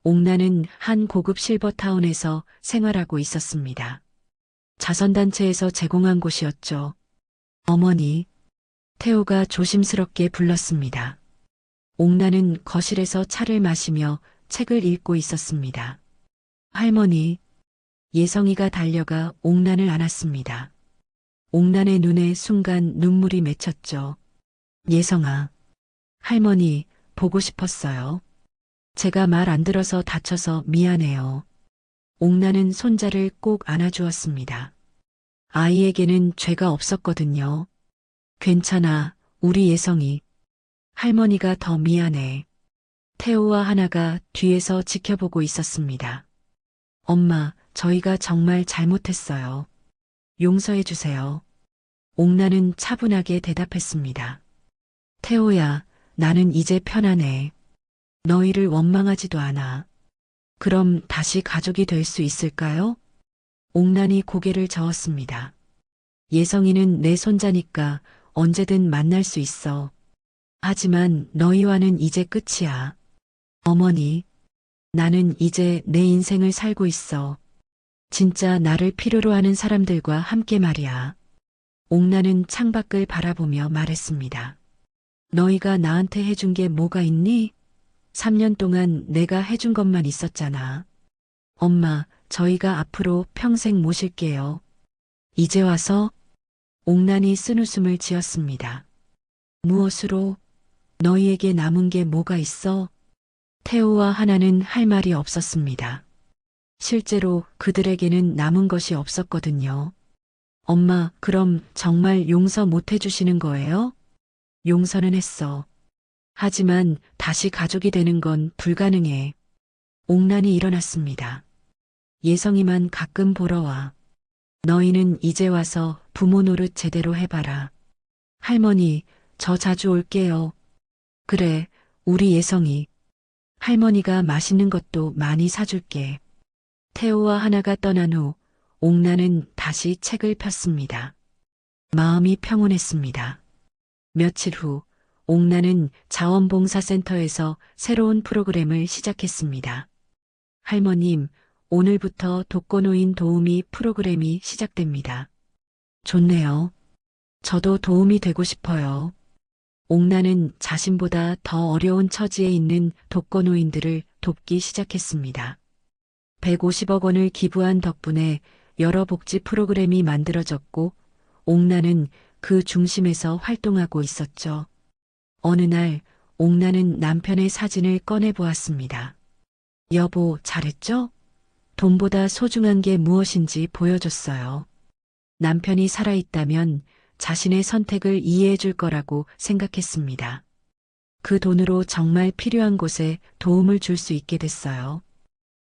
옥난은 한 고급 실버타운에서 생활하고 있었습니다. 자선단체에서 제공한 곳이었죠. 어머니, 태호가 조심스럽게 불렀습니다. 옥난은 거실에서 차를 마시며 책을 읽고 있었습니다. 할머니, 예성이가 달려가 옥난을 안았습니다. 옥난의 눈에 순간 눈물이 맺혔죠. 예성아, 할머니 보고 싶었어요. 제가 말 안 들어서 다쳐서 미안해요. 옥난은 손자를 꼭 안아주었습니다. 아이에게는 죄가 없었거든요. 괜찮아, 우리 예성이. 할머니가 더 미안해. 태호와 하나가 뒤에서 지켜보고 있었습니다. 엄마, 저희가 정말 잘못했어요. 용서해 주세요. 옥난은 차분하게 대답했습니다. 태호야, 나는 이제 편안해. 너희를 원망하지도 않아. 그럼 다시 가족이 될 수 있을까요? 옥난이 고개를 저었습니다. 예성이는 내 손자니까 언제든 만날 수 있어. 하지만 너희와는 이제 끝이야. 어머니, 나는 이제 내 인생을 살고 있어. 진짜 나를 필요로 하는 사람들과 함께 말이야. 옥난은 창밖을 바라보며 말했습니다. 너희가 나한테 해준 게 뭐가 있니? 3년 동안 내가 해준 것만 있었잖아. 엄마, 저희가 앞으로 평생 모실게요. 이제 와서? 옥난이 쓴웃음을 지었습니다. 무엇으로? 너희에게 남은 게 뭐가 있어? 태호와 하나는 할 말이 없었습니다. 실제로 그들에게는 남은 것이 없었거든요. 엄마, 그럼 정말 용서 못 해주시는 거예요? 용서는 했어. 하지만 다시 가족이 되는 건 불가능해. 옥난이 일어났습니다. 예성이만 가끔 보러 와. 너희는 이제 와서 부모 노릇 제대로 해봐라. 할머니, 저 자주 올게요. 그래, 우리 예성이. 할머니가 맛있는 것도 많이 사줄게. 태호와 하나가 떠난 후 옥나는 다시 책을 폈습니다. 마음이 평온했습니다. 며칠 후 옥나는 자원봉사센터에서 새로운 프로그램을 시작했습니다. 할머님, 오늘부터 독거노인 도우미 프로그램이 시작됩니다. 좋네요. 저도 도움이 되고 싶어요. 옥나는 자신보다 더 어려운 처지에 있는 독거노인들을 돕기 시작했습니다. 150억 원을 기부한 덕분에 여러 복지 프로그램이 만들어졌고 옥나는 그 중심에서 활동하고 있었죠. 어느 날 옥나는 남편의 사진을 꺼내 보았습니다. 여보, 잘했죠? 돈보다 소중한 게 무엇인지 보여줬어요. 남편이 살아있다면 자신의 선택을 이해해 줄 거라고 생각했습니다. 그 돈으로 정말 필요한 곳에 도움을 줄 수 있게 됐어요.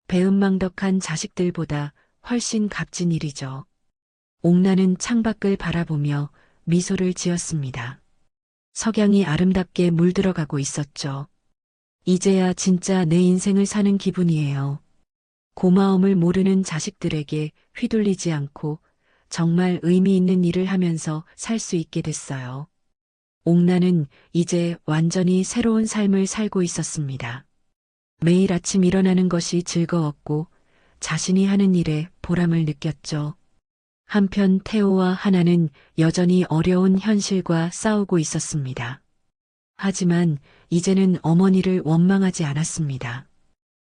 배은망덕한 자식들보다 훨씬 값진 일이죠. 옥나는 창밖을 바라보며 미소를 지었습니다. 석양이 아름답게 물들어가고 있었죠. 이제야 진짜 내 인생을 사는 기분이에요. 고마움을 모르는 자식들에게 휘둘리지 않고 정말 의미 있는 일을 하면서 살 수 있게 됐어요. 옥나는 이제 완전히 새로운 삶을 살고 있었습니다. 매일 아침 일어나는 것이 즐거웠고 자신이 하는 일에 보람을 느꼈죠. 한편 태호와 하나는 여전히 어려운 현실과 싸우고 있었습니다. 하지만 이제는 어머니를 원망하지 않았습니다.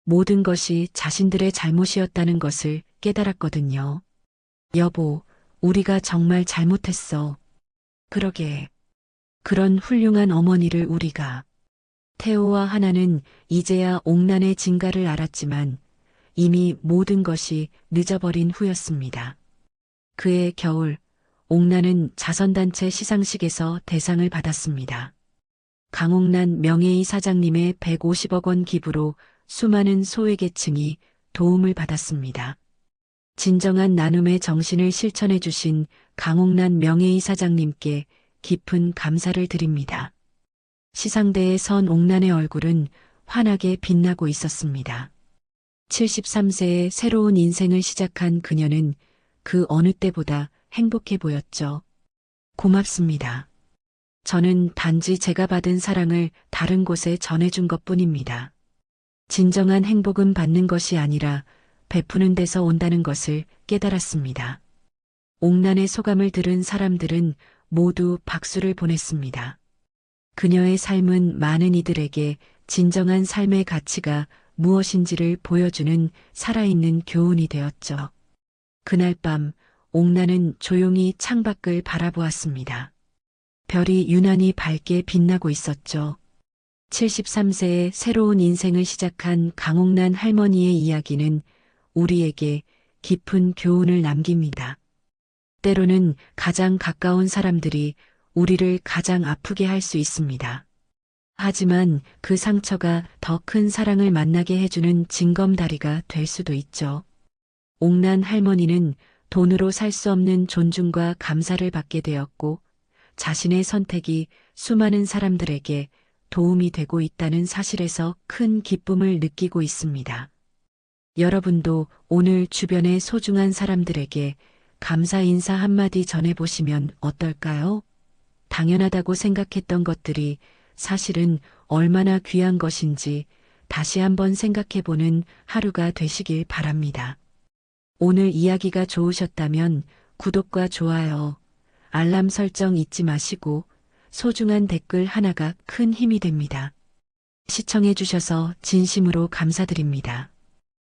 모든 것이 자신들의 잘못이었다는 것을 깨달았거든요. 여보, 우리가 정말 잘못했어. 그러게. 그런 훌륭한 어머니를 우리가. 태호와 하나는 이제야 옥난의 진가를 알았지만 이미 모든 것이 늦어버린 후였습니다. 그해 겨울, 옥난은 자선단체 시상식에서 대상을 받았습니다. 강옥란 명예이 사장님의 150억 원 기부로 수많은 소외계층이 도움을 받았습니다. 진정한 나눔의 정신을 실천해 주신 강옥란 명예이 사장님께 깊은 감사를 드립니다. 시상대에 선 옥란의 얼굴은 환하게 빛나고 있었습니다. 73세의 새로운 인생을 시작한 그녀는 그 어느 때보다 행복해 보였죠. 고맙습니다. 저는 단지 제가 받은 사랑을 다른 곳에 전해준 것뿐입니다. 진정한 행복은 받는 것이 아니라 베푸는 데서 온다는 것을 깨달았습니다. 옥란의 소감을 들은 사람들은 모두 박수를 보냈습니다. 그녀의 삶은 많은 이들에게 진정한 삶의 가치가 무엇인지를 보여주는 살아있는 교훈이 되었죠. 그날 밤 옥란은 조용히 창밖을 바라보았습니다. 별이 유난히 밝게 빛나고 있었죠. 73세의 새로운 인생을 시작한 강옥란 할머니의 이야기는 우리에게 깊은 교훈을 남깁니다. 때로는 가장 가까운 사람들이 우리를 가장 아프게 할 수 있습니다. 하지만 그 상처가 더 큰 사랑을 만나게 해주는 징검다리가 될 수도 있죠. 옥란 할머니는 돈으로 살 수 없는 존중과 감사를 받게 되었고 자신의 선택이 수많은 사람들에게 도움이 되고 있다는 사실에서 큰 기쁨을 느끼고 있습니다. 여러분도 오늘 주변의 소중한 사람들에게 감사 인사 한마디 전해보시면 어떨까요? 당연하다고 생각했던 것들이 사실은 얼마나 귀한 것인지 다시 한번 생각해보는 하루가 되시길 바랍니다. 오늘 이야기가 좋으셨다면 구독과 좋아요, 알람 설정 잊지 마시고 소중한 댓글 하나가 큰 힘이 됩니다. 시청해주셔서 진심으로 감사드립니다.